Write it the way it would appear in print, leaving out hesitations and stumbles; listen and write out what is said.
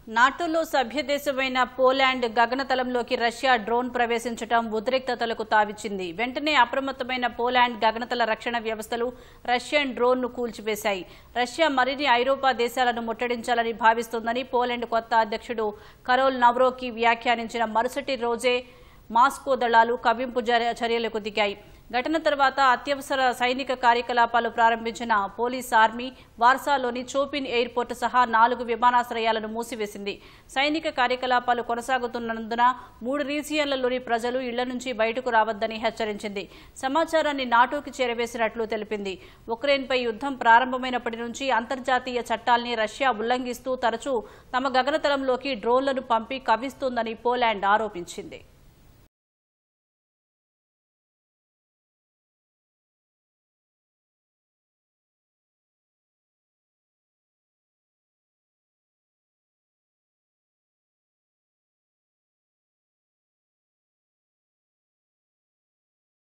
నాటోలో సభ్యదేశమైన Poland గగనతలంలోకి Russia drone ప్రవేశించడం ఉద్రిక్తతలకు తావిచ్చింది. వెంటనే అప్రమత్తమైన పోలాండ్ గగనతల రక్షణ వ్యవస్థలు రష్యన్ డ్రోన్ను కూల్చివేశాయి. రష్యా మరిన్ని ఐరోపా దేశాలను ముట్టడించాలని భావిస్తోందని పోలాండ్ కొత్త అధ్యక్షుడు కరోల్ నవ్రోకి వ్యాఖ్యానించిన మరుసటి రోజే మాస్కో దళాలు కవ్వింపు చర్యలకు దిగాయి. ఘటన తర్వాత అత్యవసర సైనిక కార్యకలాపాలు ప్రారంభించిన పోలీస్ ఆర్మీ వార్సాలోని చోపిన్ ఎయిర్పోర్టు సహా 4 విమానాశ్రయాలను మూసివేసింది. సైనిక కార్యకలాపాలు కొనసాగుతున్నందున 3 రీజియన్లలోని ప్రజలు ఇళ్ల నుంచి బయటకు రావద్దని హెచ్చరించింది. సమాచారాన్ని నాటోకి చేరవేసినట్లు తెలిపింది. ఉక్రెయిన్పై యుద్ధం ప్రారంభమైనప్పటి నుంచి అంతర్జాతీయ చట్టాల్ని రష్యా ఉల్లంఘిస్తూ తరచూ తమ గగనతలంలోకి డ్రోన్లను పంపి కవ్విస్తోందని పోలాండ్ ఆరోపించింది.